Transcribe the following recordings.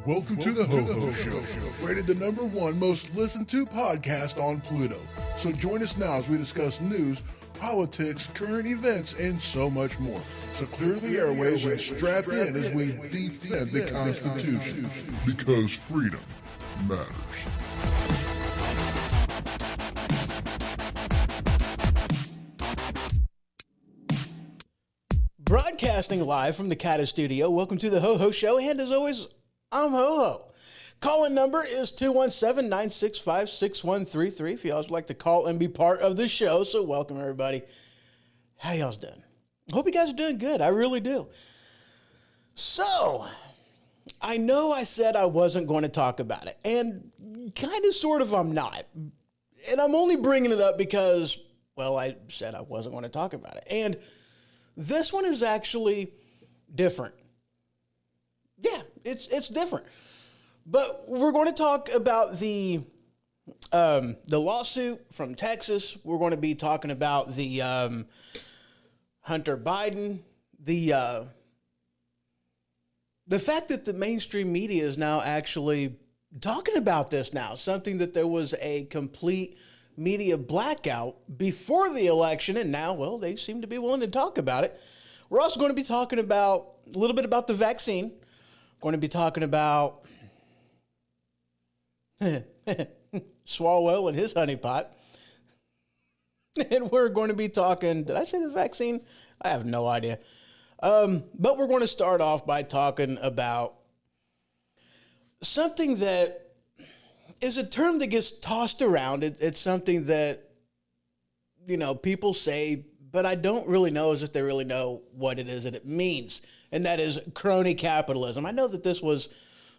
Welcome to the HohO Show, rated the #1 most listened to podcast on Pluto. So join us now as we discuss news, politics, current events, and so much more. So clear the airways and strap in as we defend the Constitution. Because freedom matters. Broadcasting live from the Cata Studio, welcome to the HohO Show, and as always, I'm HohO. Call-in number is 217-965-6133 if y'all would like to call and be part of the show, so welcome everybody. How y'all's doing? Hope you guys are doing good, I really do. So, I know I said I wasn't going to talk about it, and kind of sort of I'm not. And I'm only bringing it up because, well, I said I wasn't going to talk about it. And this one is actually different. Yeah, it's different. But we're going to talk about the lawsuit from Texas. We're going to be talking about the Hunter Biden, the fact that the mainstream media is now actually talking about this now, something that there was a complete media blackout before the election, and now, well, they seem to be willing to talk about it. We're also going to be talking about a little bit about the vaccine. Going to be talking about Swalwell and his honeypot. And we're going to be talking, did I say the vaccine? I have no idea. But we're going to start off by talking about something that is a term that gets tossed around. It's something that, you know, people say, but I don't really know as if they really know what it is that it means. And that is crony capitalism. I know that this was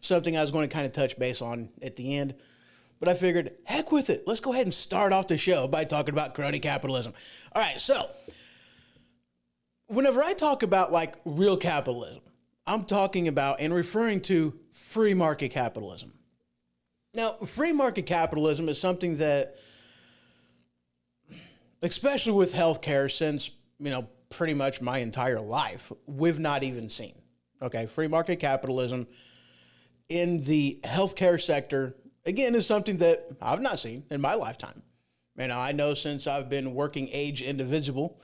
something I was going to kind of touch base on at the end, but I figured, heck with it. Let's go ahead and start off the show by talking about crony capitalism. All right, so whenever I talk about like real capitalism, I'm talking about and referring to free market capitalism. Now, free market capitalism is something that, especially with healthcare, since, you know, pretty much my entire life, we've not even seen. Okay, free market capitalism in the healthcare sector, again, is something that I've not seen in my lifetime. You know, I know since I've been working age individual,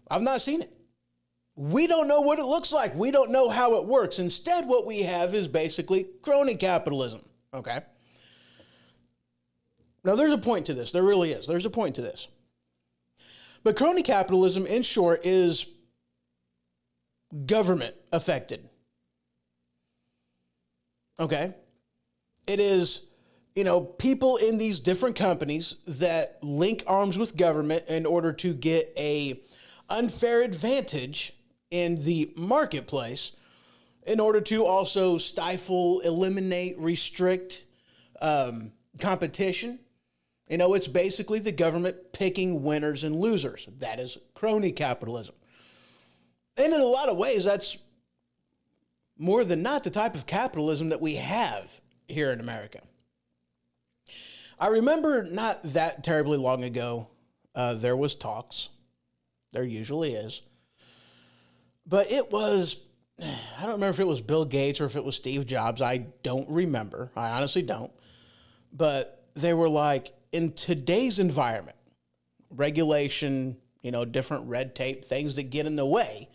I've not seen it. We don't know what it looks like. We don't know how it works. Instead, what we have is basically crony capitalism. Okay? Now, there's a point to this. There really is. There's a point to this. But crony capitalism, in short, is government affected. Okay? It is, you know, people in these different companies that link arms with government in order to get a unfair advantage in the marketplace, in order to also stifle, eliminate, restrict competition. You know, it's basically the government picking winners and losers. That is crony capitalism. And in a lot of ways, that's more than not the type of capitalism that we have here in America. I remember not that terribly long ago, there was talks. There usually is. But it was, I don't remember if it was Bill Gates or if it was Steve Jobs. I don't remember. I honestly don't. But they were like, in today's environment, regulation, you know, different red tape, things that get in the way,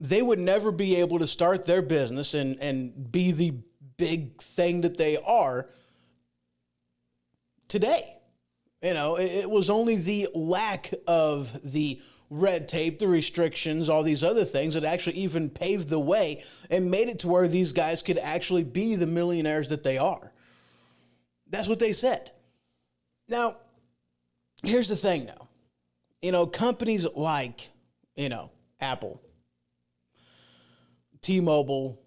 they would never be able to start their business and be the big thing that they are today. You know, it was only the lack of the red tape, the restrictions, all these other things that actually even paved the way and made it to where these guys could actually be the millionaires that they are. That's what they said. Now, here's the thing though. You know, companies like, you know, Apple, T-Mobile,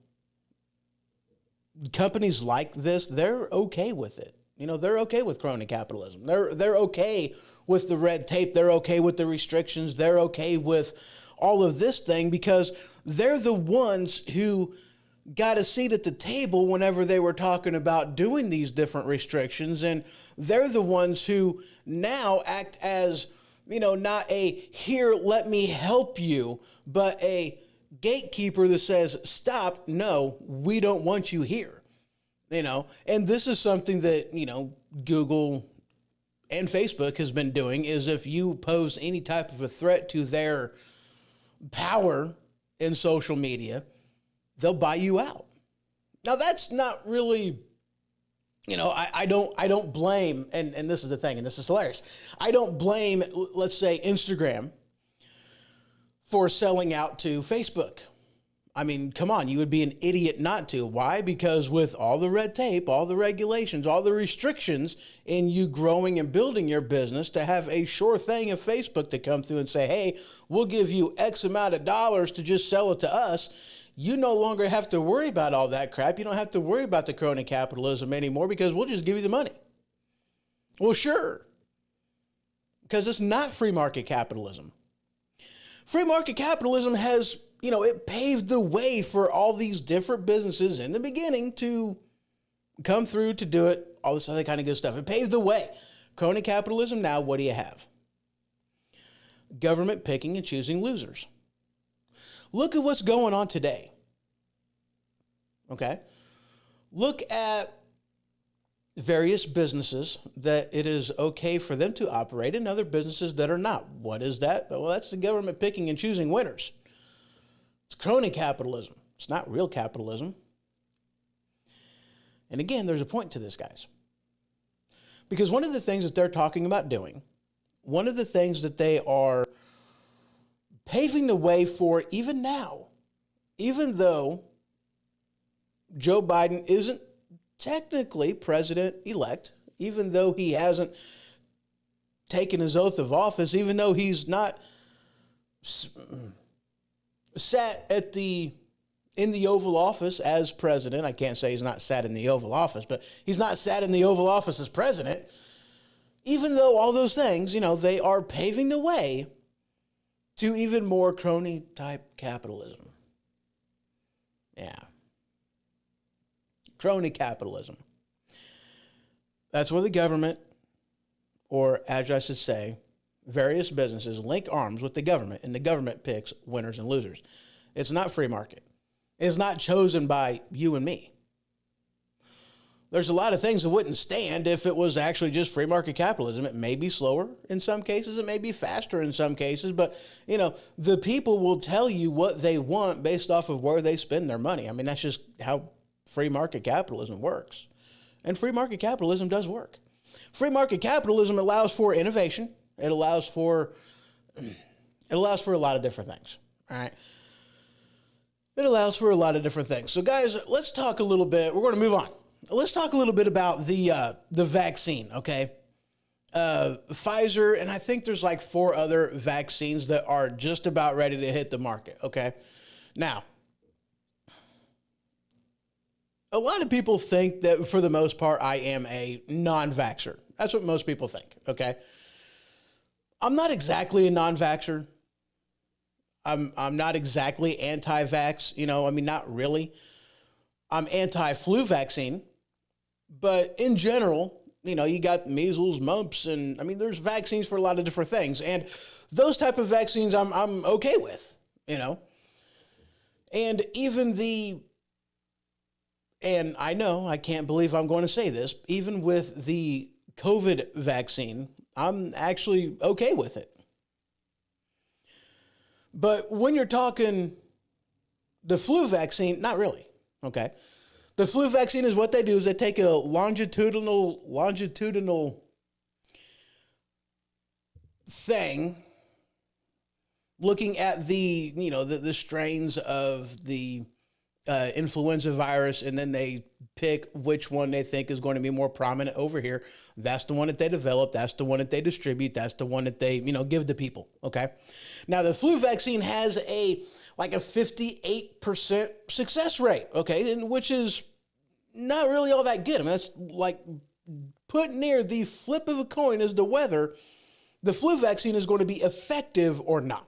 companies like this, they're okay with it. You know, they're okay with crony capitalism. They're okay with the red tape. They're okay with the restrictions. They're okay with all of this thing because they're the ones who got a seat at the table whenever they were talking about doing these different restrictions. And they're the ones who now act as, you know, not a here, let me help you, but a gatekeeper that says, stop, no, we don't want you here. You know, and this is something that, you know, Google and Facebook has been doing is if you pose any type of a threat to their power in social media, they'll buy you out. Now, that's not really, you know, I don't blame, and this is the thing, and this is hilarious. I don't blame, let's say, Instagram for selling out to Facebook. I mean, come on, you would be an idiot not to. Why? Because with all the red tape, all the regulations, all the restrictions in you growing and building your business, to have a sure thing of Facebook to come through and say, hey, we'll give you X amount of dollars to just sell it to us. You no longer have to worry about all that crap. You don't have to worry about the crony capitalism anymore because we'll just give you the money. Well, sure, because it's not free market capitalism. Free market capitalism has, you know, it paved the way for all these different businesses in the beginning to come through to do it, all this other kind of good stuff. It paved the way. Crony capitalism, now what do you have? Government picking and choosing losers. Look at what's going on today. Okay? Look at various businesses that it is okay for them to operate and other businesses that are not. What is that? Well, that's the government picking and choosing winners. It's crony capitalism. It's not real capitalism. And again, there's a point to this, guys. Because one of the things that they're talking about doing, one of the things that they are paving the way for even now, even though Joe Biden isn't technically president-elect, even though he hasn't taken his oath of office, even though he's not sat in the Oval Office as president. I can't say he's not sat in the Oval Office, but he's not sat in the Oval Office as president. Even though all those things, you know, they are paving the way to even more crony-type capitalism. Yeah. Crony capitalism. That's where the government, or as I should say, various businesses link arms with the government, and the government picks winners and losers. It's not free market. It's not chosen by you and me. There's a lot of things that wouldn't stand if it was actually just free market capitalism. It may be slower in some cases. It may be faster in some cases. But, you know, the people will tell you what they want based off of where they spend their money. I mean, that's just how free market capitalism works. And free market capitalism does work. Free market capitalism allows for innovation. It allows for a lot of different things. All right. It allows for a lot of different things. So, guys, let's talk a little bit. We're going to move on. Let's talk a little bit about the vaccine, okay? Pfizer, and I think there's like 4 other vaccines that are just about ready to hit the market, okay? Now, a lot of people think that for the most part, I am a non-vaxxer. That's what most people think, okay? I'm not exactly a non-vaxxer. I'm not exactly anti-vax, you know, I mean, not really. I'm anti-flu vaccine, but in general, you know, you got measles, mumps, and I mean, there's vaccines for a lot of different things. And those type of vaccines I'm okay with, you know. And even and I know, I can't believe I'm going to say this, even with the COVID vaccine, I'm actually okay with it. But when you're talking The flu vaccine, not really, okay? The flu vaccine is what they do is they take a longitudinal thing looking at the strains of the influenza virus, and then they pick which one they think is going to be more prominent over here. That's the one that they develop. That's the one that they distribute. That's the one that they, give to people. Okay. Now the flu vaccine has a 58% success rate. Okay. And which is not really all that good. I mean, that's like put near the flip of a coin as to whether the flu vaccine is going to be effective or not.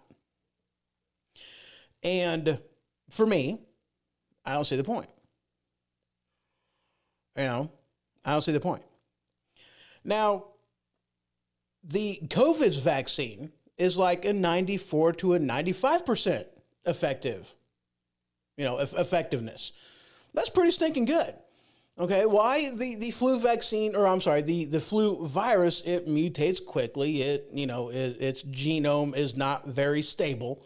And for me, I don't see the point. I don't see the point. Now, the COVID vaccine is like a 94 to a 95% effectiveness. That's pretty stinking good. Okay, why? The flu vaccine, or I'm sorry, the flu virus, it mutates quickly. Its genome is not very stable.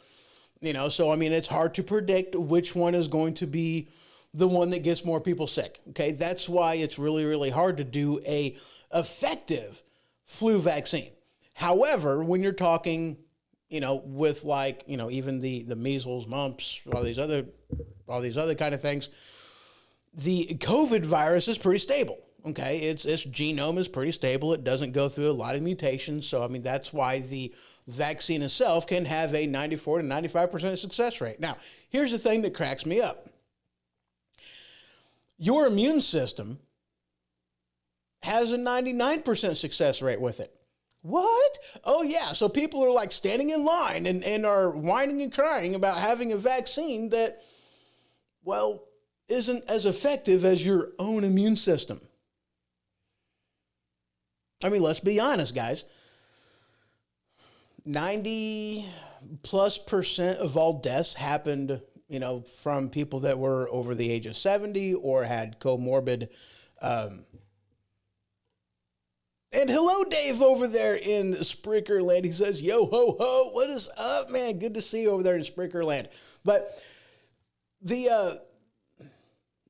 So, it's hard to predict which one is going to be the one that gets more people sick. Okay, that's why it's really, really hard to do a effective flu vaccine. However, when you're talking, with even the measles, mumps, all these other kind of things, the COVID virus is pretty stable. Okay, its genome is pretty stable. It doesn't go through a lot of mutations. So, that's why the vaccine itself can have a 94 to 95% success rate. Now, here's the thing that cracks me up. Your immune system has a 99% success rate with it. What? Oh, yeah. So people are like standing in line and are whining and crying about having a vaccine that, isn't as effective as your own immune system. Let's be honest, guys. 90+% of all deaths happened, from people that were over the age of 70 or had comorbid. And hello, Dave, over there in Spreaker Land. He says, yo, ho, ho, what is up, man? Good to see you over there in Spreaker Land. But the,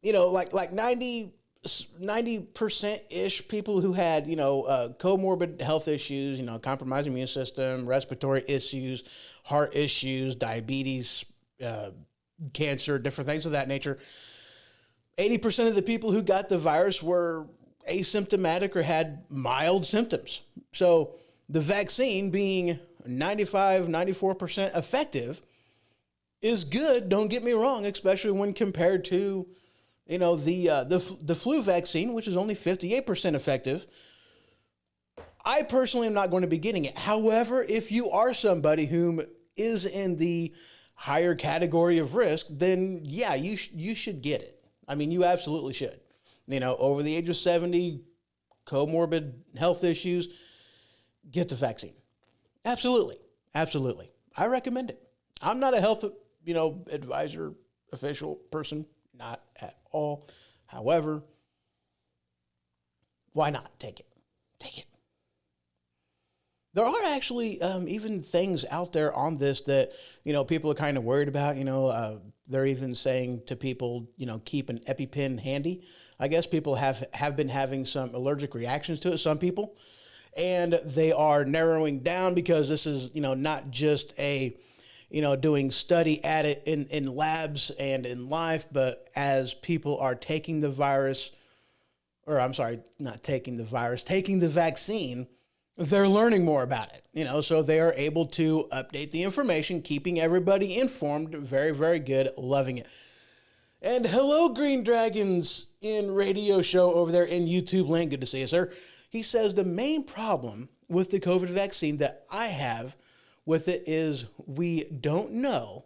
90%-ish people who had, comorbid health issues, compromised immune system, respiratory issues, heart issues, diabetes, cancer, different things of that nature. 80% of the people who got the virus were asymptomatic or had mild symptoms. So the vaccine being 95, 94% effective is good. Don't get me wrong, especially when compared to, the flu vaccine, which is only 58% effective. I personally am not going to be getting it. However, if you are somebody whom is in the higher category of risk, then yeah, you should get it. You absolutely should. Over the age of 70, comorbid health issues, get the vaccine. Absolutely. Absolutely. I recommend it. I'm not a health, advisor, official person, not at all. However, why not take it? Take it. There are actually even things out there on this that, people are kind of worried about. They're even saying to people, keep an EpiPen handy. I guess people have been having some allergic reactions to it, some people. And they are narrowing down because this is, not just a, doing study at it in labs and in life, but as people are taking the virus, or I'm sorry, not taking the virus, taking the vaccine, they're learning more about it, so they are able to update the information, keeping everybody informed. Very, very good. Loving it. And hello, Green Dragons in radio show over there in YouTube land. Good to see you, sir. He says the main problem with the COVID vaccine that I have with it is we don't know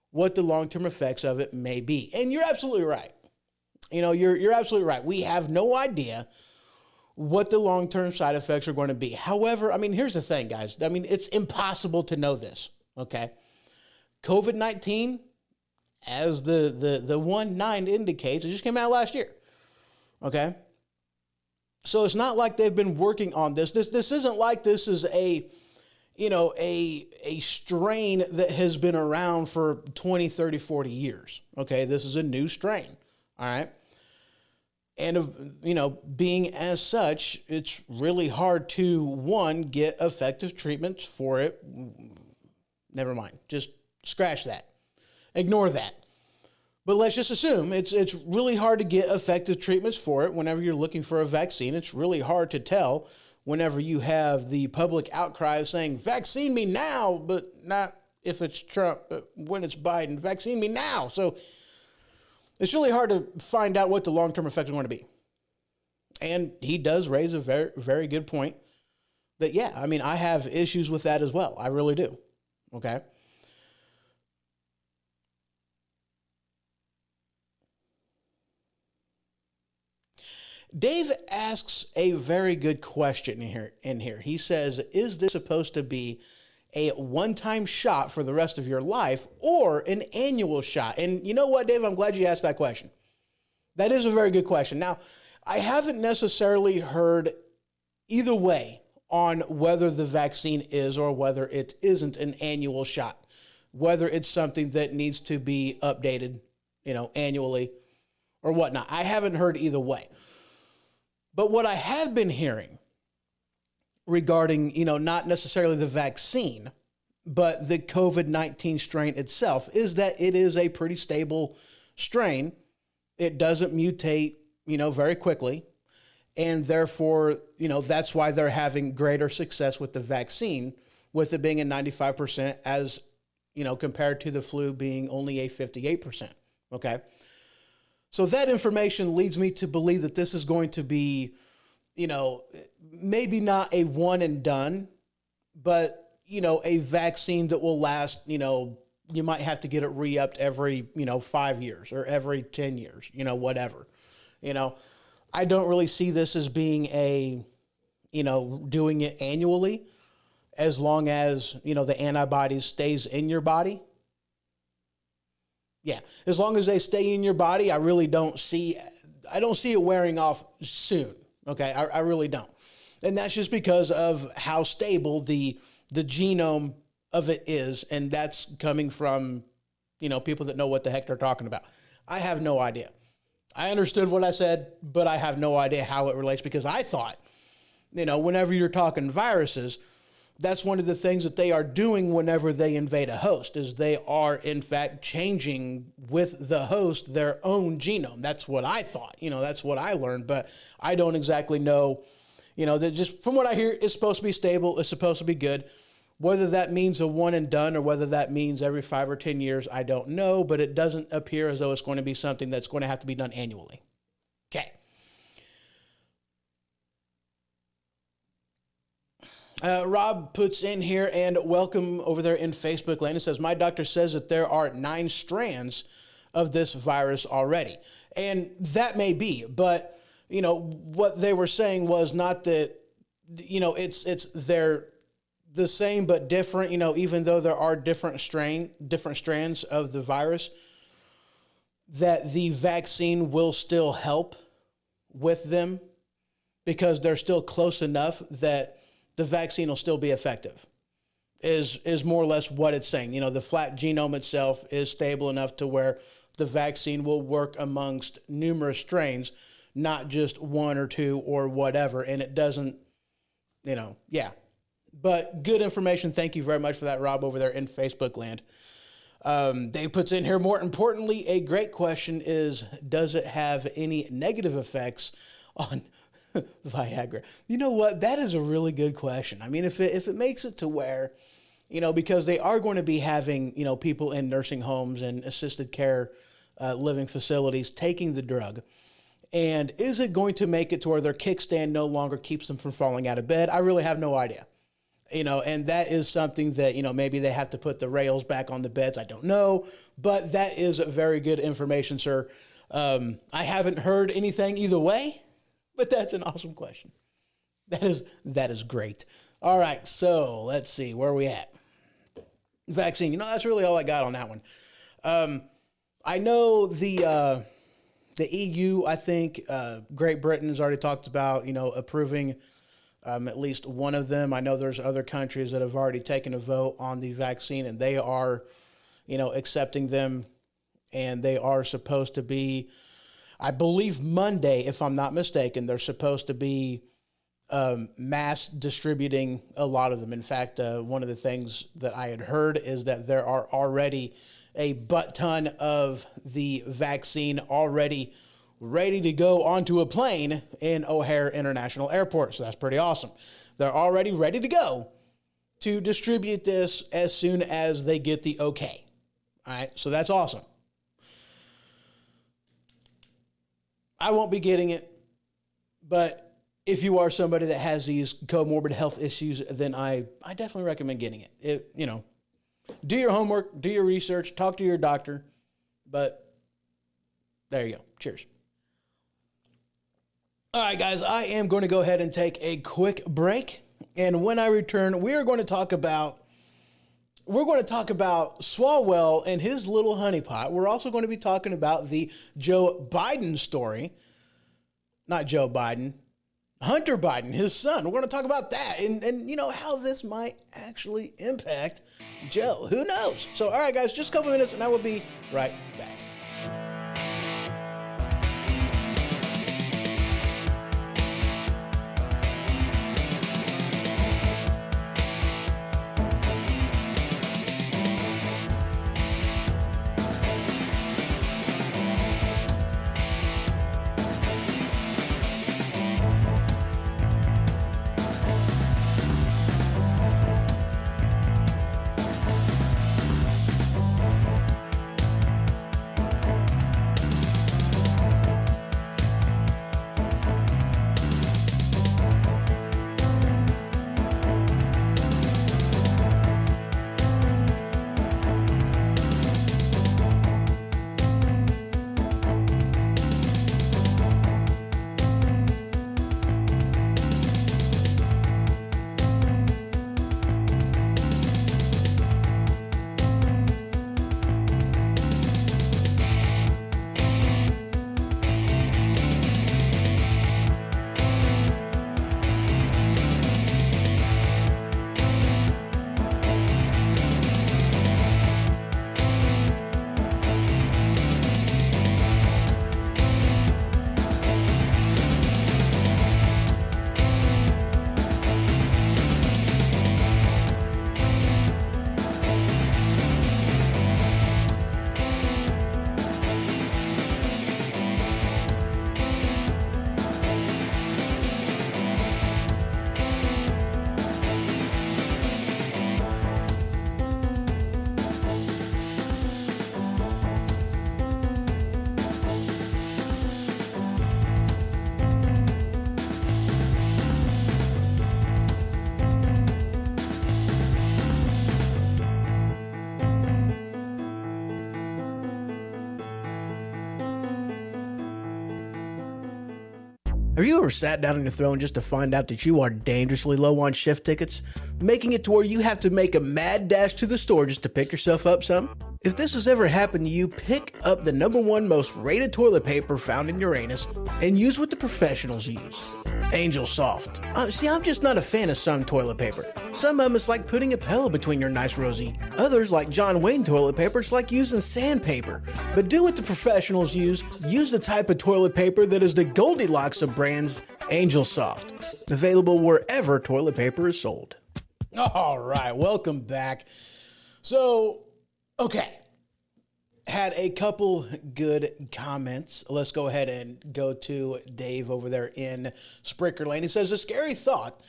what the long-term effects of it may be. And you're absolutely right. You're absolutely right. We have no idea what the long-term side effects are going to be. However, here's the thing, guys. It's impossible to know this, okay? COVID-19, as the 1.9 indicates, it just came out last year, okay? So it's not like they've been working on this. This isn't like this is a, a strain that has been around for 20, 30, 40 years. Okay, this is a new strain. All right. And, being as such, it's really hard to, one, get effective treatments for it. Never mind. Just scratch that. Ignore that. But let's just assume it's really hard to get effective treatments for it whenever you're looking for a vaccine. It's really hard to tell whenever you have the public outcry saying, vaccine me now, but not if it's Trump, but when it's Biden, vaccine me now. So it's really hard to find out what the long-term effects are going to be. And he does raise a very, very good point that, yeah, I have issues with that as well. I really do. Okay. Dave asks a very good question in here. He says, is this supposed to be a one-time shot for the rest of your life or an annual shot? And you know what, Dave? I'm glad you asked that question. That is a very good question. Now, I haven't necessarily heard either way on whether the vaccine is or whether it isn't an annual shot, whether it's something that needs to be updated, annually or whatnot. I haven't heard either way. But what I have been hearing regarding, not necessarily the vaccine, but the COVID-19 strain itself is that it is a pretty stable strain. It doesn't mutate, very quickly. And therefore, that's why they're having greater success with the vaccine, with it being a 95% as, compared to the flu being only a 58%. Okay. So that information leads me to believe that this is going to be, maybe not a one and done, but, a vaccine that will last, you might have to get it re-upped every, 5 years or every 10 years, whatever. I don't really see this as being a, doing it annually as long as, the antibodies stays in your body. Yeah, as long as they stay in your body, I don't see it wearing off soon. Okay, I really don't. And that's just because of how stable the genome of it is. And that's coming from, people that know what the heck they're talking about. I have no idea. I understood what I said, but I have no idea how it relates, because I thought, whenever you're talking viruses, that's one of the things that they are doing whenever they invade a host, is they are, in fact, changing with the host their own genome. That's what I thought. That's what I learned, but I don't exactly know. That just from what I hear, it's supposed to be stable. It's supposed to be good. Whether that means a one and done or whether that means every 5 or 10 years, I don't know, but it doesn't appear as though it's going to be something that's going to have to be done annually. Okay. Rob puts in here, and welcome over there in Facebook land. It says, my doctor says that there are 9 strands of this virus already. And that may be, but, what they were saying was not that, they're the same but different, even though there are different strands of the virus, that the vaccine will still help with them because they're still close enough that the vaccine will still be effective, is more or less what it's saying. The flat genome itself is stable enough to where the vaccine will work amongst numerous strains, not just 1 or 2 or whatever. And it doesn't, yeah. But good information. Thank you very much for that, Rob, over there in Facebook land. Dave puts in here, more importantly, a great question is, does it have any negative effects on Viagra? You know what? That is a really good question. If it makes it to where, because they are going to be having, people in nursing homes and assisted care living facilities taking the drug. And is it going to make it to where their kickstand no longer keeps them from falling out of bed? I really have no idea. And that is something that, maybe they have to put the rails back on the beds. I don't know, but that is very good information, sir. I haven't heard anything either way, but that's an awesome question. That is great. All right. So let's see, where are we at? Vaccine. That's really all I got on that one. I know the EU, I think, Great Britain has already talked about, approving At least one of them. I know there's other countries that have already taken a vote on the vaccine, and they are, accepting them, and they are supposed to be, I believe Monday, if I'm not mistaken, they're supposed to be mass distributing a lot of them. In fact, one of the things that I had heard is that there are already a butt ton of the vaccine already ready to go onto a plane in O'Hare International Airport. So that's pretty awesome. They're already ready to go to distribute this as soon as they get the okay. All right, so that's awesome. I won't be getting it, but if you are somebody that has these comorbid health issues, then I definitely recommend getting it. Do your homework, do your research, talk to your doctor, but there you go. Cheers. All right, guys, I am going to go ahead and take a quick break. And when I return, we're going to talk about Swalwell and his little honeypot. We're also going to be talking about the Joe Biden story. Not Joe Biden, Hunter Biden, his son. We're going to talk about that and how this might actually impact Joe. Who knows? So, all right, guys, just a couple minutes and I will be right back. Have you ever sat down on your throne just to find out that you are dangerously low on shift tickets, making it to where you have to make a mad dash to the store just to pick yourself up some? If this has ever happened to you, pick up the #1 most rated toilet paper found in Uranus and use what the professionals use. Angel Soft. See, I'm just not a fan of some toilet paper. Some of them it's like putting a pillow between your nice rosy. Others, like John Wayne toilet paper, it's like using sandpaper. But do what the professionals use. Use the type of toilet paper that is the Goldilocks of brands, Angel Soft. Available wherever toilet paper is sold. All right, welcome back. So, okay. Had a couple good comments. Let's go ahead and go to Dave over there in Spricker Lane. He says, a scary thought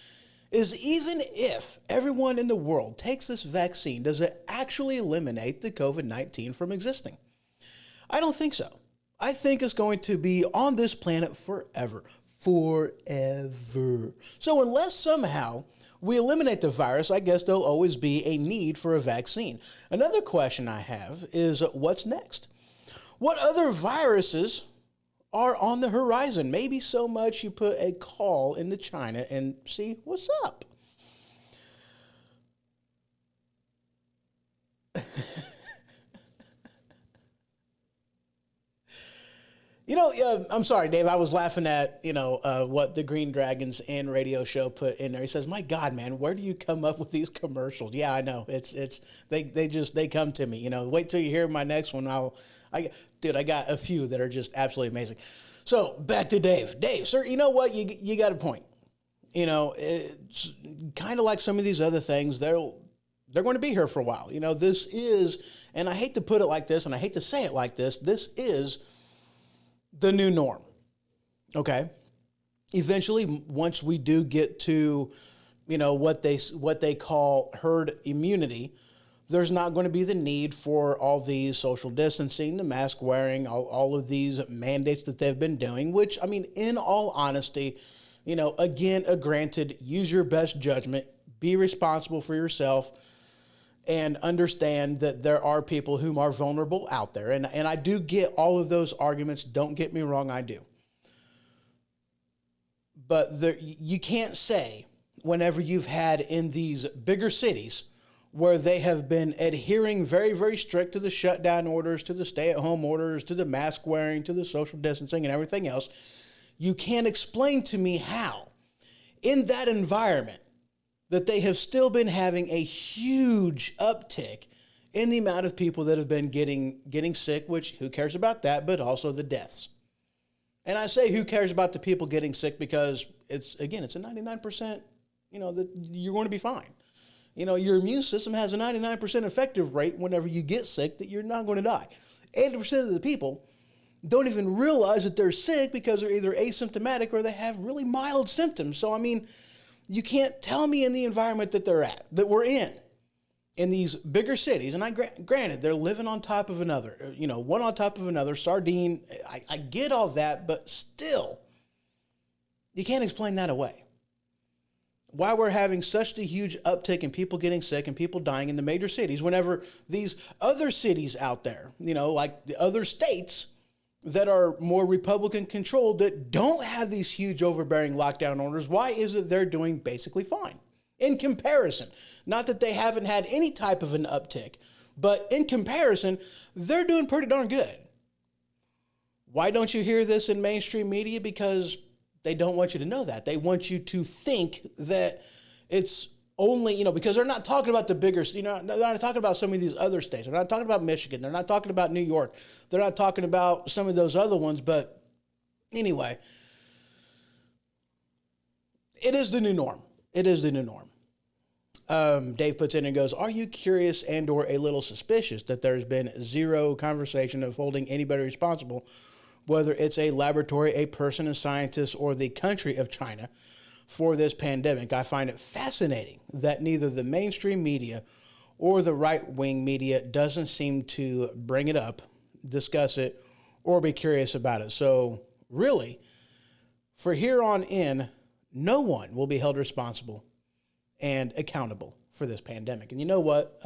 is even if everyone in the world takes this vaccine, does it actually eliminate the COVID-19 from existing? I don't think so. I think it's going to be on this planet forever. Forever. So unless somehow we eliminate the virus, I guess there'll always be a need for a vaccine. Another question I have is what's next? What other viruses are on the horizon? Maybe so much you put a call into China and see what's up. I'm sorry, Dave. I was laughing at, what the Green Dragons and radio show put in there. He says, my God, man, where do you come up with these commercials? Yeah, I know. They come to me, wait till you hear my next one. I got a few that are just absolutely amazing. So back to Dave. Dave, sir, you know what? You got a point. It's kind of like some of these other things. They're going to be here for a while. This is, and I hate to put it like this, and I hate to say it like this is the new norm. Okay. Eventually, once we do get to, what they call herd immunity, there's not going to be the need for all these social distancing, the mask wearing, all of these mandates that they've been doing, which, in all honesty, again, granted, use your best judgment, be responsible for yourself, and understand that there are people whom are vulnerable out there. And I do get all of those arguments. Don't get me wrong, I do. But you can't say, whenever you've had in these bigger cities where they have been adhering very, very strict to the shutdown orders, to the stay-at-home orders, to the mask wearing, to the social distancing and everything else, you can't explain to me how, in that environment, that they have still been having a huge uptick in the amount of people that have been getting sick, which who cares about that, but also the deaths. And I say who cares about the people getting sick because it's a 99%, that you're going to be fine. Your immune system has a 99% effective rate whenever you get sick that you're not going to die. 80% of the people don't even realize that they're sick because they're either asymptomatic or they have really mild symptoms. So, you can't tell me in the environment that that we're in these bigger cities, and granted, they're living on top of another, one on top of another, sardine. I get all that, but still, you can't explain that away. Why we're having such a huge uptick in people getting sick and people dying in the major cities, whenever these other cities out there, like the other states that are more Republican controlled that don't have these huge overbearing lockdown orders, why is it they're doing basically fine in comparison? Not that they haven't had any type of an uptick, but in comparison, they're doing pretty darn good. Why don't you hear this in mainstream media? Because they don't want you to know that. They want you to think that it's only, because they're not talking about the bigger, they're not talking about some of these other states. They're not talking about Michigan. They're not talking about New York. They're not talking about some of those other ones. But anyway, it is the new norm. It is the new norm. Dave puts in and goes, are you curious and or a little suspicious that there's been zero conversation of holding anybody responsible, whether it's a laboratory, a person, a scientist, or the country of China, for this pandemic? I find it fascinating that neither the mainstream media or the right-wing media doesn't seem to bring it up, discuss it, or be curious about it. So really, for here on in, no one will be held responsible and accountable for this pandemic. And you know what?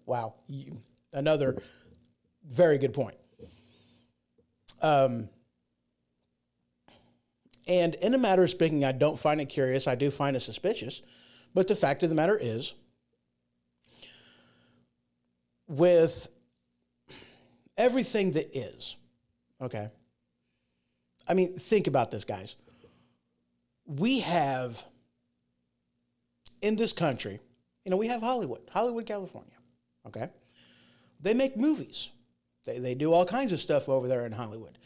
Wow. Another very good point. And in a matter of speaking, I don't find it curious. I do find it suspicious. But the fact of the matter is, with everything that is, okay? Think about this, guys. We have, in this country, we have Hollywood, California, okay? They make movies. They do all kinds of stuff over there in Hollywood.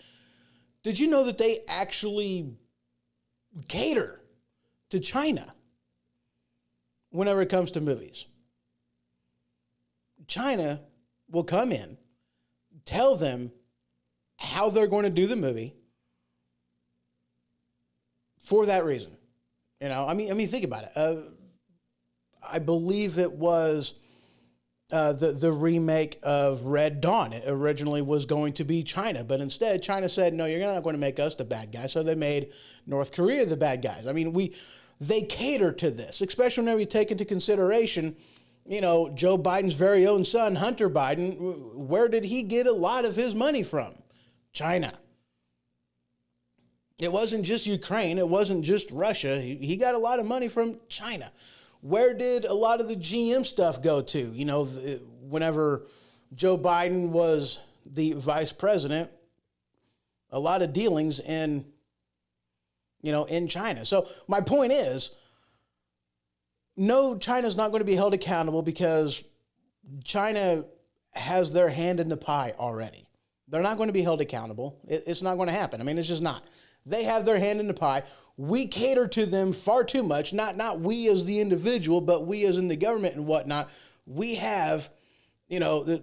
Did you know that they actually cater to China whenever it comes to movies? China will come in, tell them how they're going to do the movie for that reason. Think about it. I believe it was the remake of Red Dawn. It originally was going to be China, but instead China said, no, you're not going to make us the bad guy. So they made North Korea the bad guys. They cater to this, especially whenever you take into consideration, Joe Biden's very own son, Hunter Biden. Where did he get a lot of his money from? China. It wasn't just Ukraine. It wasn't just Russia. He got a lot of money from China. Where did a lot of the GM stuff go to? Whenever Joe Biden was the vice president, a lot of dealings in China. So my point is, no, China's not going to be held accountable because China has their hand in the pie already. They're not going to be held accountable. It's not going to happen. I mean, it's just not. They have their hand in the pie. We cater to them far too much, not we as the individual, but we as in the government and whatnot. We have, a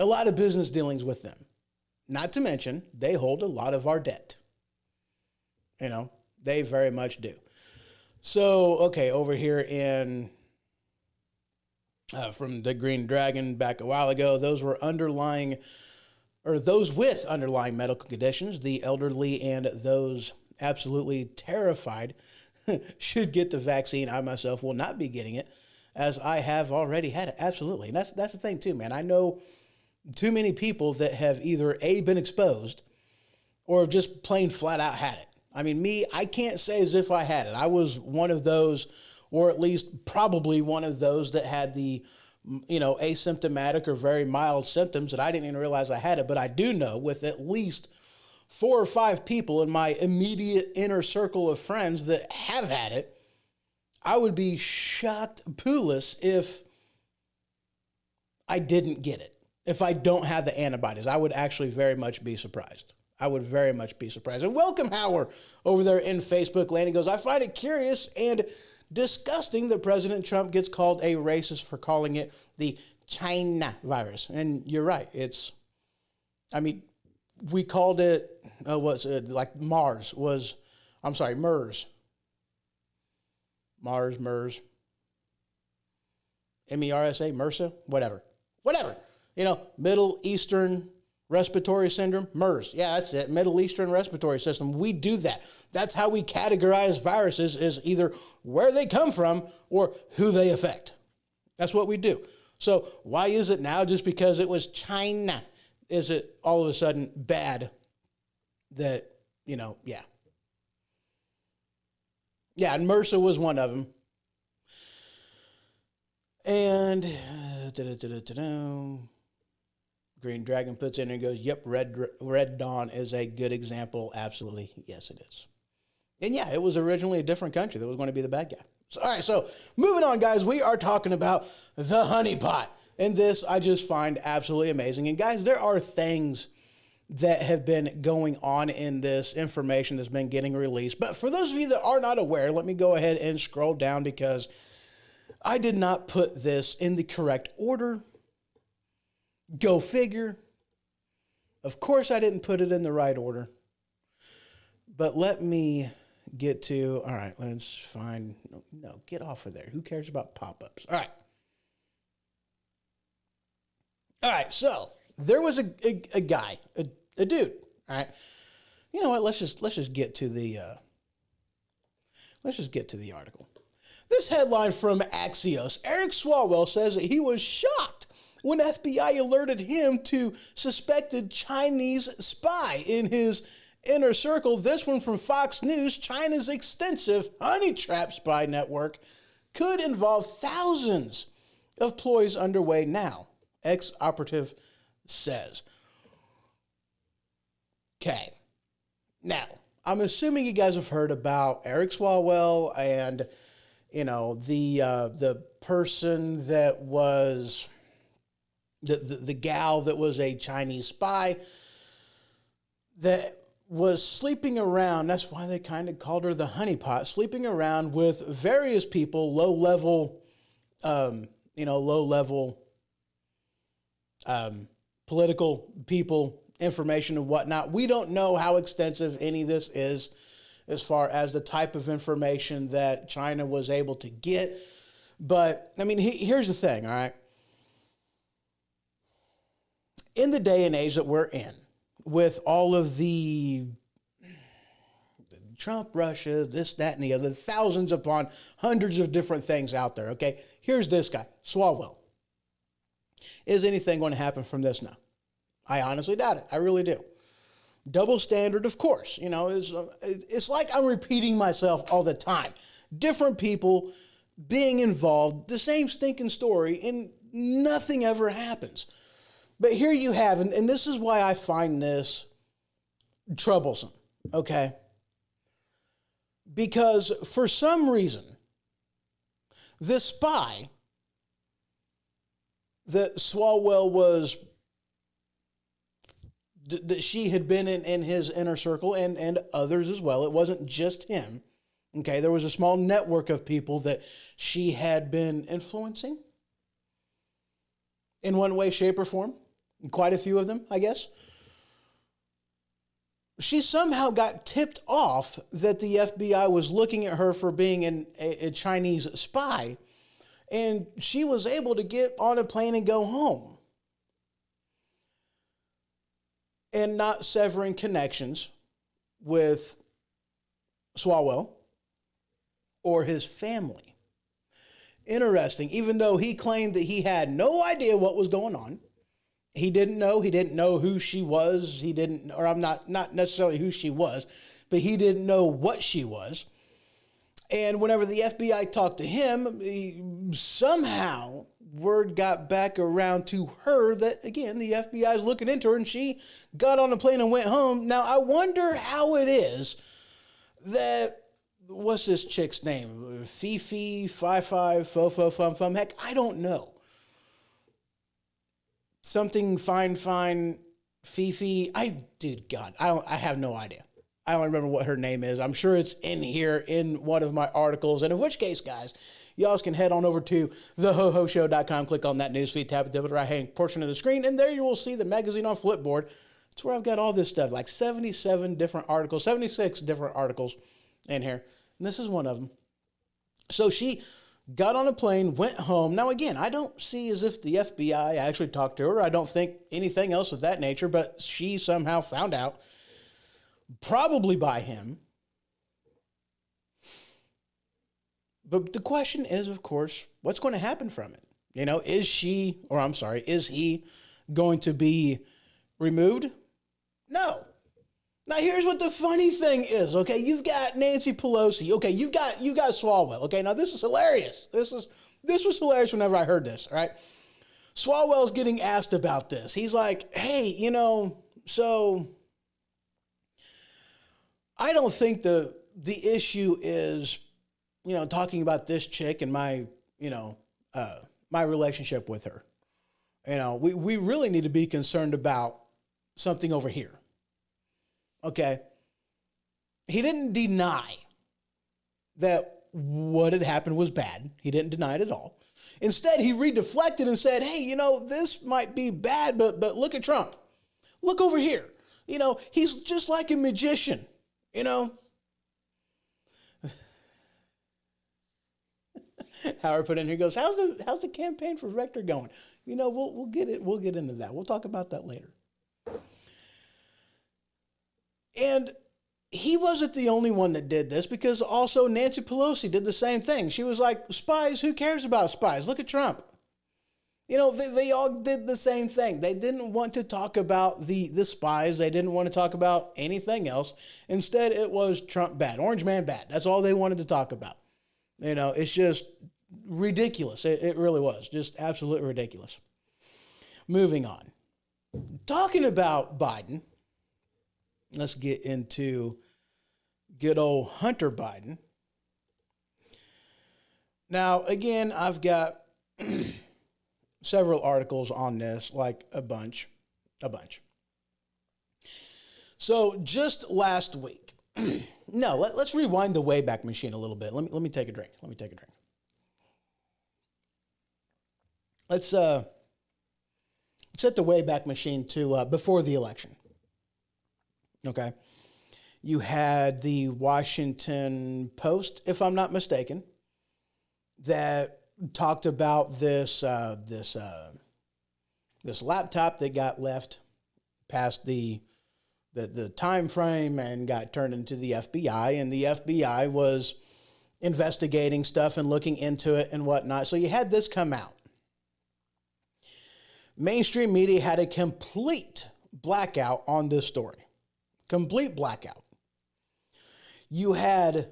lot of business dealings with them. Not to mention, they hold a lot of our debt. They very much do. So, okay, over here in, from the Green Dragon back a while ago, those with underlying medical conditions, the elderly and those absolutely terrified should get the vaccine. I myself will not be getting it, as I have already had it. Absolutely. And that's the thing too, man. I know too many people that have either A, been exposed or just plain flat out had it. I mean, I can't say as if I had it. I was one of those, or at least probably one of those that had the, asymptomatic or very mild symptoms that I didn't even realize I had it. But I do know with at least 4 or 5 people in my immediate inner circle of friends that have had it, I would be shocked pooless if I didn't get it. If I don't have the antibodies, I would actually very much be surprised. I would very much be surprised. And welcome, Howard, over there in Facebook land. He goes, I find it curious and disgusting that President Trump gets called a racist for calling it the China virus. And you're right. We called it, like MERS. MERS. MERS. MERSA, MRSA, whatever. Middle Eastern Respiratory Syndrome, MERS. Yeah, that's it. Middle Eastern Respiratory System. We do that. That's how we categorize viruses, is either where they come from or who they affect. That's what we do. So why is it now, just because it was China, is it all of a sudden bad that, yeah. Yeah, and MRSA was one of them. And Green Dragon puts in and goes, yep, Red Dawn is a good example. Absolutely. Yes, it is. And yeah, it was originally a different country that was going to be the bad guy. So, all right, so moving on, guys, we are talking about the honeypot. And this I just find absolutely amazing. And guys, there are things that have been going on in this information that's been getting released. But for those of you that are not aware, let me go ahead and scroll down, because I did not put this in the correct order. Go figure. Of course, I didn't put it in the right order. But let me get to, all right, let's find, no, get off of there. Who cares about pop-ups? All right, so there was a guy, a dude, all right? You know what, let's just get to the article. This headline from Axios, Eric Swalwell says that he was shocked when FBI alerted him to suspected Chinese spy in his inner circle. This one from Fox News, China's extensive honey trap spy network could involve thousands of ploys underway now, ex-operative says. Okay. Now, I'm assuming you guys have heard about Eric Swalwell and, the person that was the gal that was a Chinese spy that was sleeping around. That's why they kind of called her the honeypot, sleeping around with various people, low-level political people, information and whatnot. We don't know how extensive any of this is as far as the type of information that China was able to get. But, here's the thing, all right? In the day and age that we're in, with all of the Trump, Russia, this, that, and the other, thousands upon hundreds of different things out there, okay? Here's this guy, Swalwell. Is anything going to happen from this now? I honestly doubt it. I really do. Double standard, of course. It's like I'm repeating myself all the time. Different people being involved, the same stinking story, and nothing ever happens. But here you have, and this is why I find this troublesome, okay? Because for some reason, this spy that Swalwell was, that she had been in his inner circle and others as well. It wasn't just him. Okay, there was a small network of people that she had been influencing in one way, shape, or form. Quite a few of them, I guess. She somehow got tipped off that the FBI was looking at her for being a Chinese spy, and she was able to get on a plane and go home and not severing connections with Swalwell or his family. Interesting, even though he claimed that he had no idea what was going on. He didn't know who she was. I'm not necessarily who she was, but he didn't know what she was. And whenever the FBI talked to him, somehow word got back around to her that, again, the FBI is looking into her, and she got on a plane and went home. Now, I wonder how it is that, what's this chick's name? Fifi, Fofo, Fum. Heck, I don't know. Something fine, Fifi. I have no idea. I don't remember what her name is. I'm sure it's in here in one of my articles. And in which case, guys, y'all can head on over to thehohoshow.com, click on that newsfeed tab at the right-hand portion of the screen, and there you will see the magazine on Flipboard. It's where I've got all this stuff, like 76 different articles in here. And this is one of them. So she got on a plane, went home. Now, again, I don't see as if the FBI actually talked to her. I don't think anything else of that nature, but she somehow found out, probably by him. But the question is, of course, what's going to happen from it? You know, is he going to be removed? No. Now, here's what the funny thing is, okay? You've got Nancy Pelosi. Okay, you've got Swalwell. Okay, now this is hilarious. This was hilarious whenever I heard this, all right? Swalwell's getting asked about this. He's like, hey, so I don't think the issue is, talking about this chick and my relationship with her. We really need to be concerned about something over here. Okay. He didn't deny that what had happened was bad. He didn't deny it at all. Instead, he redeflected and said, hey, this might be bad, but look at Trump. Look over here. He's just like a magician, Howard put in here, goes, how's the campaign for Rector going? We'll get into that. We'll talk about that later. And he wasn't the only one that did this, because also Nancy Pelosi did the same thing. She was like, spies, who cares about spies? Look at Trump. They all did the same thing. They didn't want to talk about the spies. They didn't want to talk about anything else. Instead, it was Trump bad, Orange Man bad. That's all they wanted to talk about. It's just ridiculous. It really was just absolutely ridiculous. Moving on. Talking about Biden. Let's get into good old Hunter Biden. Now, again, I've got several articles on this, like a bunch. So just last week, let's rewind the Wayback Machine a little bit. Let me take a drink. Let's set the Wayback Machine to before the election. Okay. You had the Washington Post, if I'm not mistaken, that talked about this laptop that got left past the time frame and got turned into the FBI, and the FBI was investigating stuff and looking into it and whatnot. So you had this come out. Mainstream media had a complete blackout on this story. Complete blackout. You had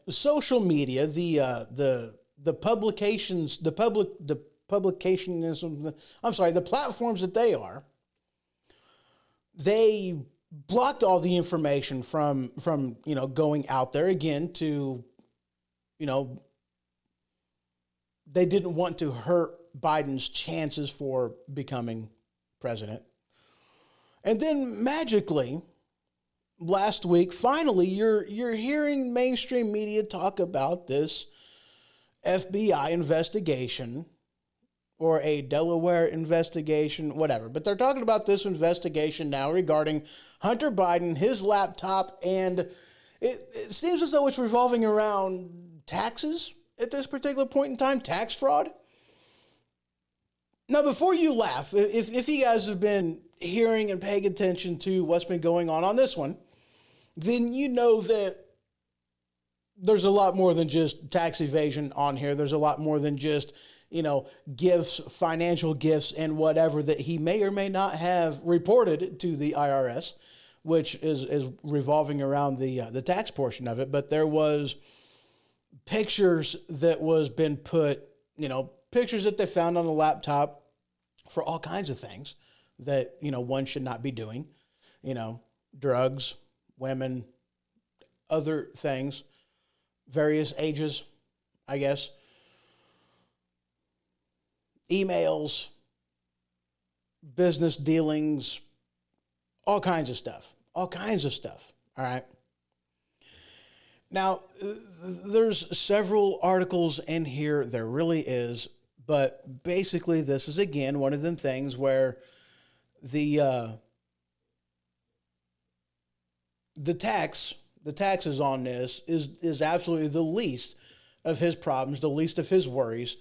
social media, the publications, the the platforms that they are, they blocked all the information from going out there again to, they didn't want to hurt Biden's chances for becoming president. And then magically, last week, finally, you're hearing mainstream media talk about this FBI investigation or a Delaware investigation, whatever. But they're talking about this investigation now regarding Hunter Biden, his laptop, and it seems as though it's revolving around taxes at this particular point in time, tax fraud. Now, before you laugh, if you guys have been hearing and paying attention to what's been going on this one, then you know that there's a lot more than just tax evasion on here. There's a lot more than just, gifts, financial gifts, and whatever that he may or may not have reported to the IRS, which is revolving around the tax portion of it. But there was pictures that was been put, pictures that they found on the laptop for all kinds of things that, one should not be doing, drugs, women, other things, various ages, I guess, emails, business dealings, all kinds of stuff, all right? Now, there's several articles in here, there really is, but basically this is, again, one of them things where the taxes on this is absolutely the least of his problems, the least of his worries,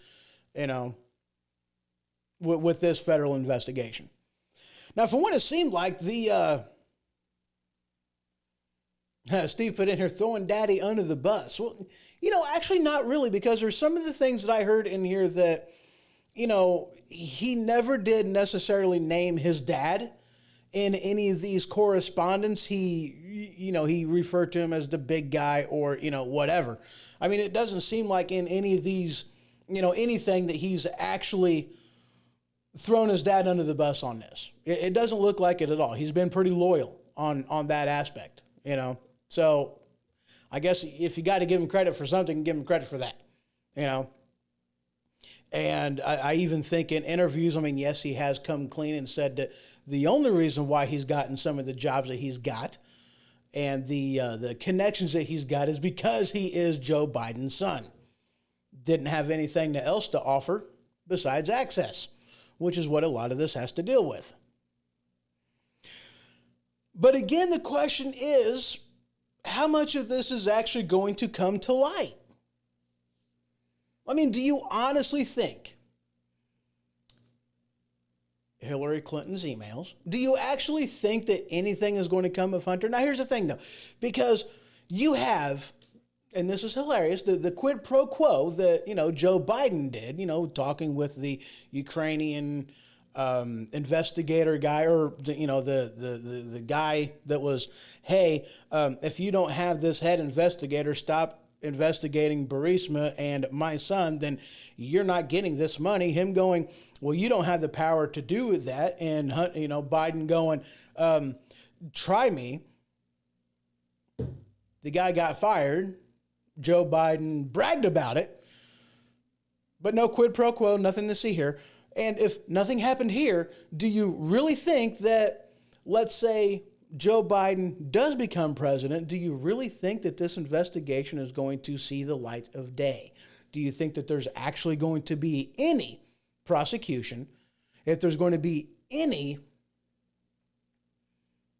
with this federal investigation. Now, from what it seemed like, Steve put in here, throwing daddy under the bus. Well, actually not really, because there's some of the things that I heard in here that, he never did necessarily name his dad in any of these correspondence. He referred to him as the big guy or, whatever. I mean, it doesn't seem like in any of these, anything that he's actually thrown his dad under the bus on this. It doesn't look like it at all. He's been pretty loyal on that aspect, So I guess if you got to give him credit for something, give him credit for that, And I even think in interviews, yes, he has come clean and said that the only reason why he's gotten some of the jobs that he's got and the connections that he's got is because he is Joe Biden's son. Didn't have anything else to offer besides access, which is what a lot of this has to deal with. But again, the question is, how much of this is actually going to come to light? Do you honestly think Hillary Clinton's emails, do you actually think that anything is going to come of Hunter? Now, here's the thing, though, because you have, and this is hilarious, the quid pro quo that, Joe Biden did, talking with the Ukrainian investigator guy, or, the guy that was, hey, if you don't have this head investigator, stop investigating Burisma and my son, then you're not getting this money. Him going, well, you don't have the power to do that. And, Biden going, try me. The guy got fired. Joe Biden bragged about it, but no quid pro quo, nothing to see here. And if nothing happened here, do you really think that, let's say, Joe Biden does become president, do you really think that this investigation is going to see the light of day? Do you think that there's actually going to be any prosecution, if there's going to be any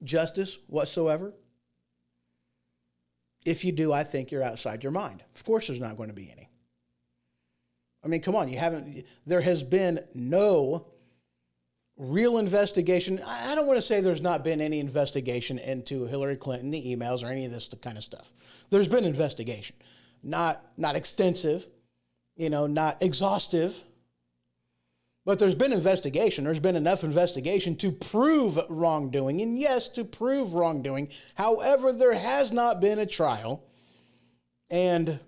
justice whatsoever? If you do, I think you're outside your mind. Of course there's not going to be any. Come on, there has been no real investigation. I don't want to say there's not been any investigation into Hillary Clinton, the emails, or any of this kind of stuff. There's been investigation. Not extensive, not exhaustive, but there's been investigation. There's been enough investigation to prove wrongdoing, and yes, to prove wrongdoing. However, there has not been a trial, and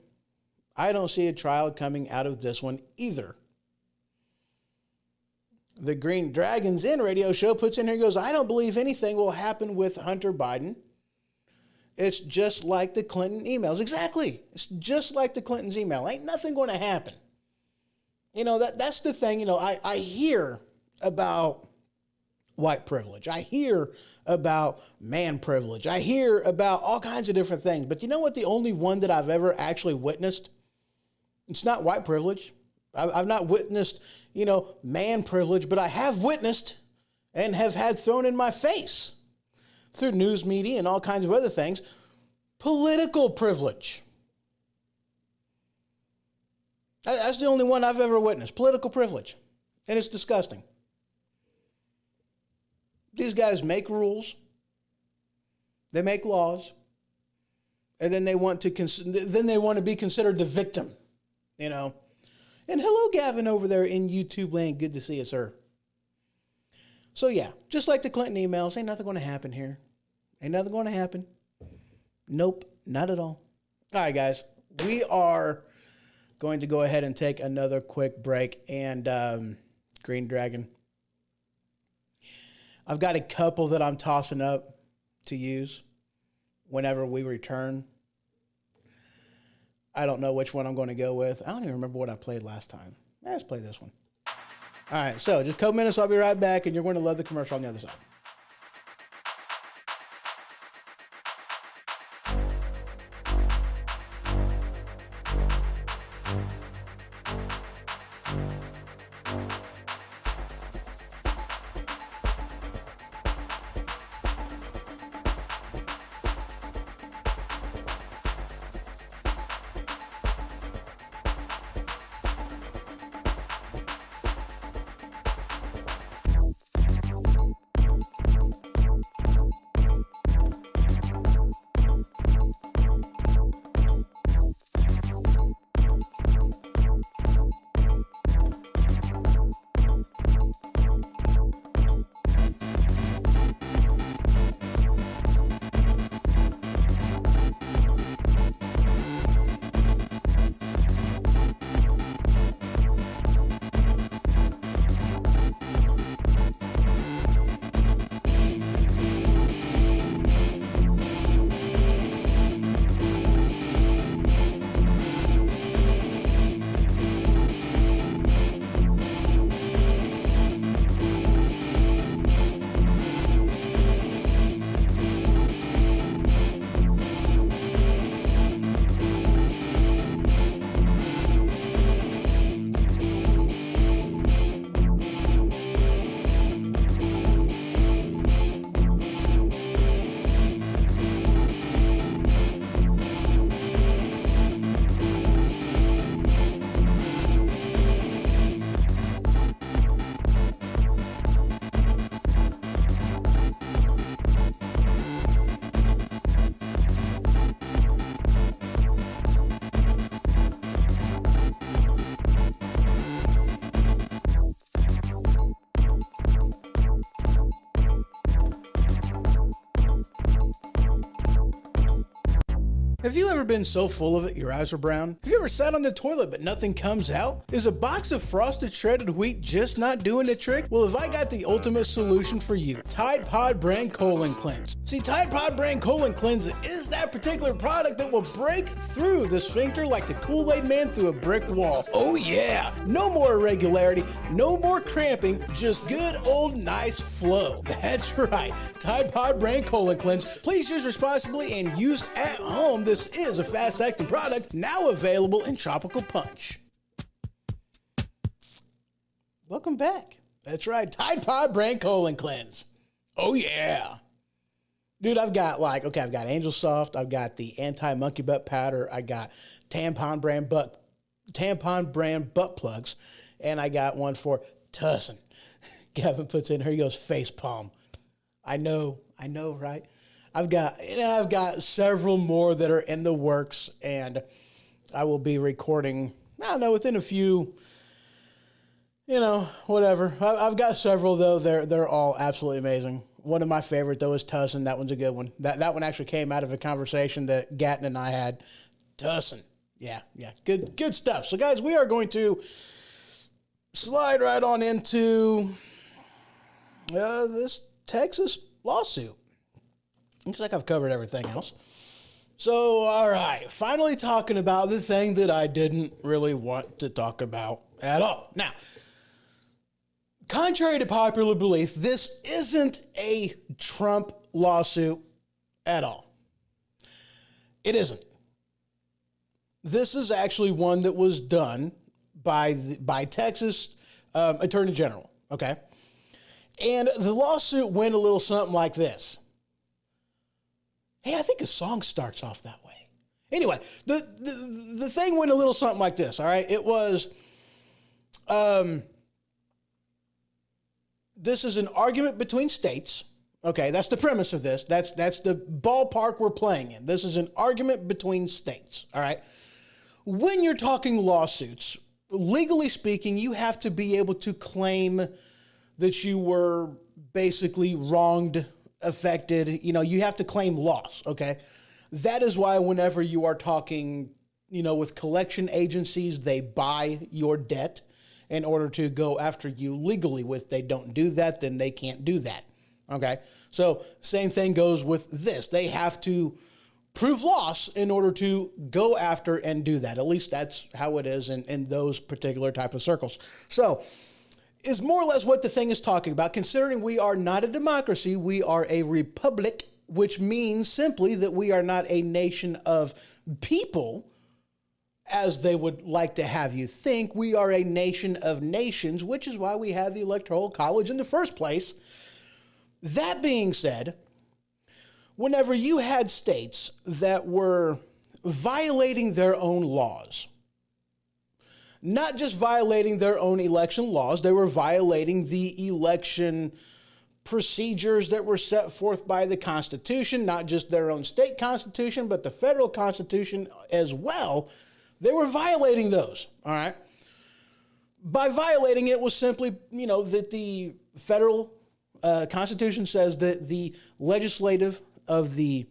I don't see a trial coming out of this one either. The Green Dragons Inn radio show puts in here, goes, I don't believe anything will happen with Hunter Biden. It's just like the Clinton emails. Exactly. It's just like the Clinton's email. Ain't nothing going to happen. You know, that's the thing. You know, I hear about white privilege. I hear about man privilege. I hear about all kinds of different things. But you know what? The only one that I've ever actually witnessed, it's not white privilege. I've not witnessed, you know, man privilege, but I have witnessed and have had thrown in my face through news media and all kinds of other things, political privilege. That's the only one I've ever witnessed, political privilege. And it's disgusting. These guys make rules, they make laws, and then they want to be considered the victim, you know. And hello, Gavin, over there in YouTube land. Good to see you, sir. So, yeah, just like the Clinton emails, ain't nothing going to happen here. Ain't nothing going to happen. Nope, not at all. All right, guys, we are going to go ahead and take another quick break. And Green Dragon, I've got a couple that I'm tossing up to use whenever we return. I don't know which one I'm going to go with. I don't even remember what I played last time. Let's play this one. All right, so just a couple minutes, I'll be right back, and you're going to love the commercial on the other side. Have you ever been so full of it your eyes are brown? Have you ever sat on the toilet but nothing comes out? Is a box of frosted shredded wheat just not doing the trick? Well, have I got the ultimate solution for you? Tide Pod Brand Colon Cleanse. See, Tide Pod Brand Colon Cleanse is that particular product that will break through the sphincter like the Kool-Aid Man through a brick wall. Oh yeah! No more irregularity, no more cramping, just good old nice flow. That's right, Tide Pod Brand Colon Cleanse. Please use responsibly and use at home. This is a fast-acting product now available in Tropical Punch. Welcome back. That's right, Tide Pod Brand Colon Cleanse. Oh yeah. Dude, I've got I've got Angel Soft, I've got the anti-monkey butt powder, I got tampon brand butt plugs, and I got one for Tussin. Gavin puts in here, he goes, face palm. I know, right? I've got several more that are in the works, and I will be recording, I don't know, within a few, whatever. I've got several, though. They're all absolutely amazing. One of my favorite, though, is Tussin. That one's a good one. That one actually came out of a conversation that Gatton and I had. Tussin. Yeah. Good stuff. So, guys, we are going to slide right on into This Texas lawsuit. Looks like I've covered everything else. So, all right, finally talking about the thing that I didn't really want to talk about at all. Now, contrary to popular belief, this isn't a Trump lawsuit at all. It isn't. This is actually one that was done by Texas Attorney General, okay? And the lawsuit went a little something like this. Hey, I think a song starts off that way. Anyway, the thing went a little something like this, all right? It was, this is an argument between states. Okay, that's the premise of this. That's the ballpark we're playing in. This is an argument between states, all right? When you're talking lawsuits, legally speaking, you have to be able to claim that you were basically wronged, affected. You know, you have to claim loss, okay? That is why whenever you are talking, you know, with collection agencies, they buy your debt in order to go after you legally. If they don't do that, then they can't do that, okay? So same thing goes with this. They have to prove loss in order to go after and do that. At least that's how it is in those particular type of circles. So is more or less what the thing is talking about. Considering we are not a democracy, we are a republic, which means simply that we are not a nation of people, as they would like to have you think. We are a nation of nations, which is why we have the Electoral College in the first place. That being said, whenever you had states that were violating their own laws, not just violating their own election laws, they were violating the election procedures that were set forth by the Constitution, not just their own state constitution, but the federal Constitution as well. They were violating those, all right? By violating it was simply, you know, that the federal Constitution says that the legislative of the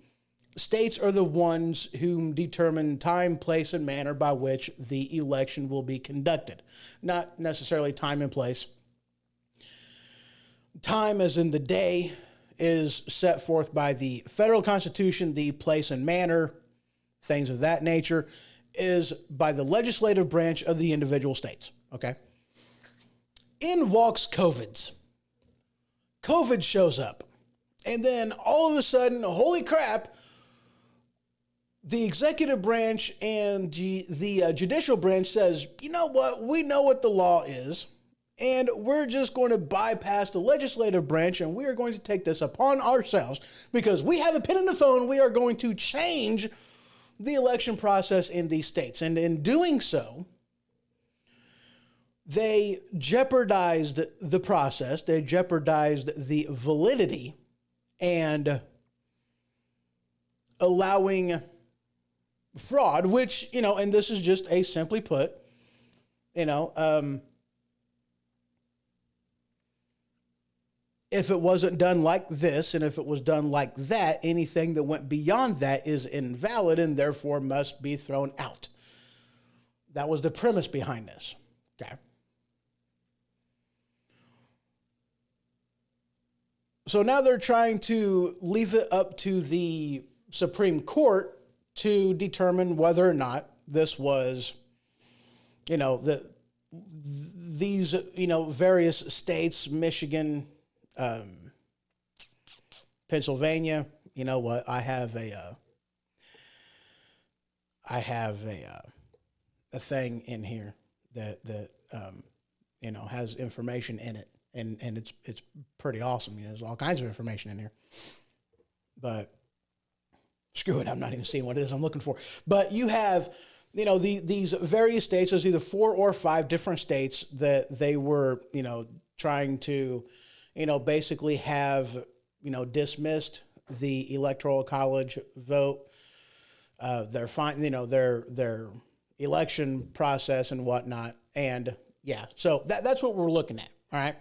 states are the ones who determine time, place, and manner by which the election will be conducted. Not necessarily time and place. Time, as in the day, is set forth by the federal Constitution. The place and manner, things of that nature, is by the legislative branch of the individual states, okay? In walks COVIDs. COVID shows up. And then all of a sudden, holy crap, the executive branch and the judicial branch says, you know what, we know what the law is, and we're just going to bypass the legislative branch, and we are going to take this upon ourselves because we have a pin in the phone. We are going to change the election process in these states. And in doing so, they jeopardized the process. They jeopardized the validity and allowing fraud, which, you know, and this is just a simply put, you know, if it wasn't done like this and if it was done like that, anything that went beyond that is invalid and therefore must be thrown out. That was the premise behind this. Okay. So now they're trying to leave it up to the Supreme Court to determine whether or not this was, you know, these, you know, various states, Michigan, Pennsylvania. You know what? I have a thing in here that you know, has information in it. And it's pretty awesome. You know, there's all kinds of information in here. But screw it, I'm not even seeing what it is I'm looking for. But you have, you know, these various states. There's either 4 or 5 different states that they were, you know, trying to, you know, basically have, you know, dismissed the Electoral College vote, their election process and whatnot. And yeah, so that's what we're looking at. All right.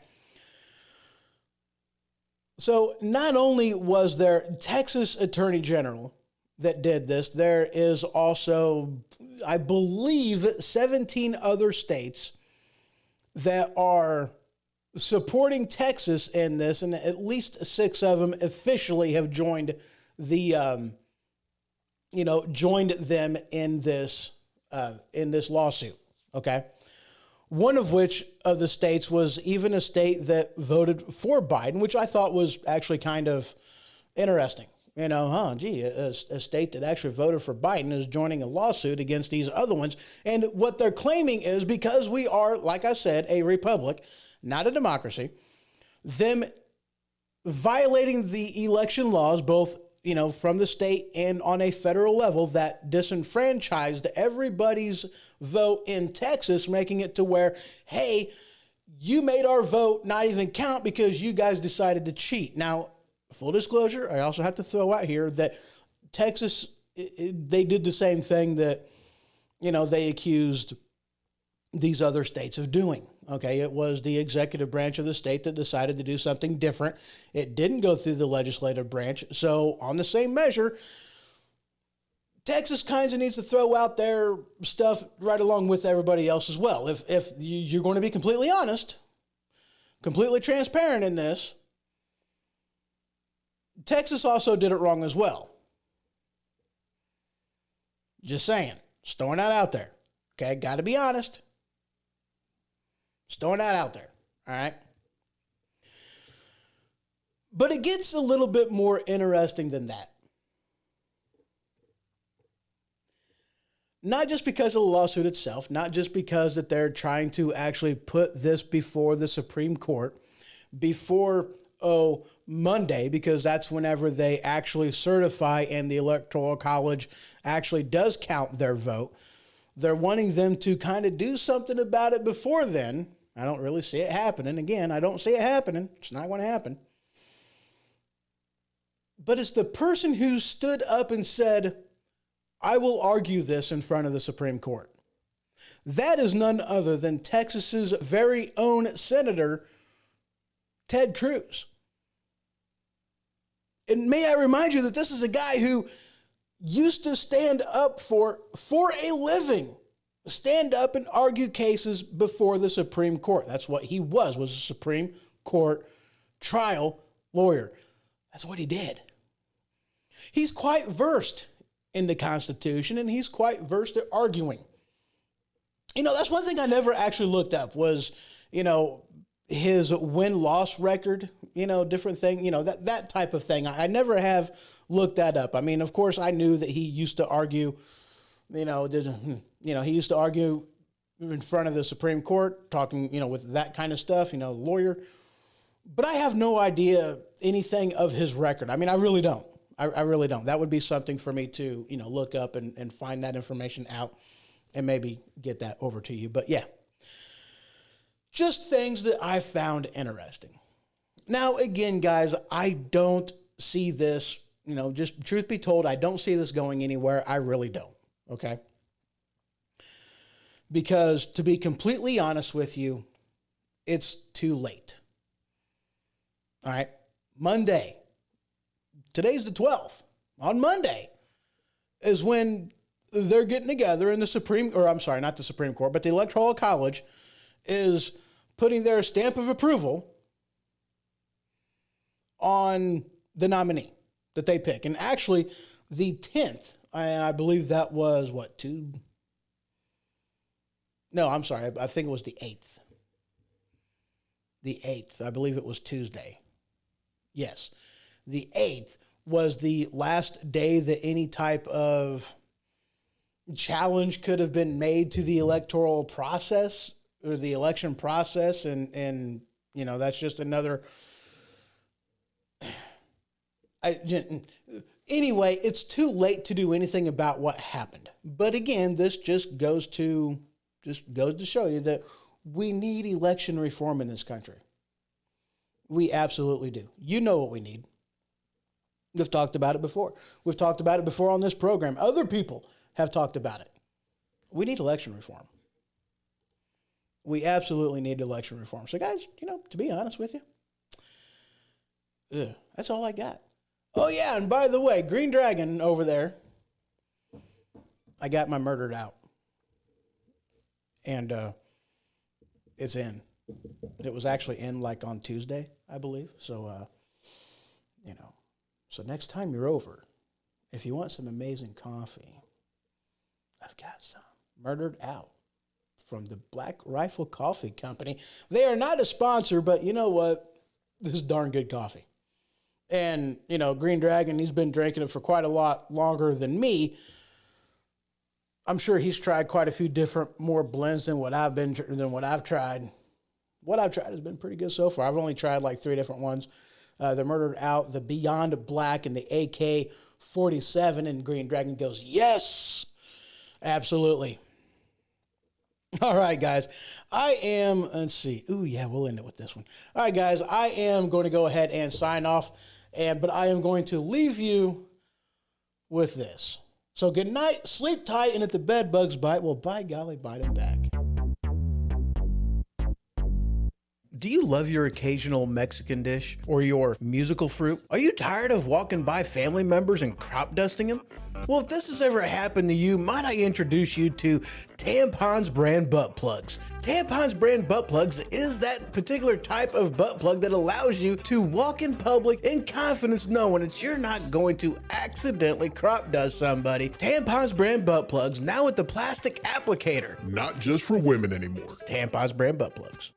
So not only was there Texas Attorney General that did this, there is also, I believe, 17 other states that are supporting Texas in this, and at least 6 of them officially have joined the, joined them in this lawsuit. Okay. One of which of the states was even a state that voted for Biden, which I thought was actually kind of interesting. A state that actually voted for Biden is joining a lawsuit against these other ones. And what they're claiming is because we are, like I said, a republic, not a democracy, them violating the election laws, both, from the state and on a federal level, that disenfranchised everybody's vote in Texas, making it to where, hey, you made our vote not even count because you guys decided to cheat. Now, full disclosure, I also have to throw out here that Texas, they did the same thing that, they accused these other states of doing. Okay, it was the executive branch of the state that decided to do something different. It didn't go through the legislative branch. So on the same measure, Texas kind of needs to throw out their stuff right along with everybody else as well. If you're going to be completely honest, completely transparent in this, Texas also did it wrong as well. Just saying. Just throwing that out there. Okay, got to be honest. Just throwing that out there. All right. But it gets a little bit more interesting than that. Not just because of the lawsuit itself, not just because that they're trying to actually put this before the Supreme Court, before Monday, because that's whenever they actually certify and the Electoral College actually does count their vote. They're wanting them to kind of do something about it before then. I don't really see it happening. Again, I don't see it happening. It's not going to happen. But it's the person who stood up and said, I will argue this in front of the Supreme Court. That is none other than Texas's very own Senator, Ted Cruz. And may I remind you that this is a guy who used to stand up for a living, stand up and argue cases before the Supreme Court. That's what he was a Supreme Court trial lawyer. That's what he did. He's quite versed in the Constitution, and he's quite versed at arguing. That's one thing I never actually looked up was, his win-loss record, different thing, that type of thing. I never have looked that up. I mean, of course, I knew that he used to argue, he used to argue in front of the Supreme Court, talking, with that kind of stuff, lawyer. But I have no idea anything of his record. I mean, I really don't. I really don't. That would be something for me to, look up and find that information out and maybe get that over to you. But yeah, just things that I found interesting. Now, again, guys, I don't see this, just truth be told, I don't see this going anywhere. I really don't. Okay. Because to be completely honest with you, it's too late. All right. Monday. Today's the 12th. On Monday is when they're getting together in not the Supreme Court, but the Electoral College is putting their stamp of approval on the nominee that they pick. And actually, the 10th, I believe that was I think it was the 8th. The 8th, I believe it was Tuesday. Yes. The 8th was the last day that any type of challenge could have been made to the electoral process or the election process. And that's just another. Anyway, it's too late to do anything about what happened. But again, this just goes to show you that we need election reform in this country. We absolutely do. You know what we need. We've talked about it before. We've talked about it before on this program. Other people have talked about it. We need election reform. We absolutely need election reform. So guys, to be honest with you, that's all I got. Oh yeah, and by the way, Green Dragon over there, I got my murdered out. And it's in. It was actually in like on Tuesday, I believe. So, so next time you're over, if you want some amazing coffee, I've got some Murdered Out from the Black Rifle Coffee Company. They are not a sponsor, but you know what? This is darn good coffee. And, Green Dragon, he's been drinking it for quite a lot longer than me. I'm sure he's tried quite a few more blends than what I've tried. What I've tried has been pretty good so far. I've only tried like 3 different ones. The Murdered Out, the Beyond Black, and the AK-47. And Green Dragon goes, yes, absolutely. All right, guys. Let's see. Ooh, yeah, we'll end it with this one. All right, guys, I am going to go ahead and sign off, but I am going to leave you with this. So good night, sleep tight, and if the bed bugs bite, well, by golly, bite them back. Do you love your occasional Mexican dish or your musical fruit? Are you tired of walking by family members and crop dusting them? Well, if this has ever happened to you, might I introduce you to Tampons brand butt plugs. Tampons brand butt plugs is that particular type of butt plug that allows you to walk in public in confidence knowing that you're not going to accidentally crop dust somebody. Tampons brand butt plugs now with the plastic applicator. Not just for women anymore. Tampons brand butt plugs.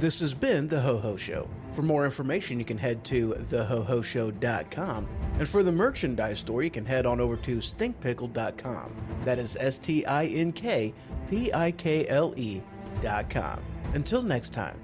This has been The HohO Show. For more information, you can head to thehohoshow.com. And for the merchandise store, you can head on over to stinkpickle.com. That is stinkpickle.com. Until next time.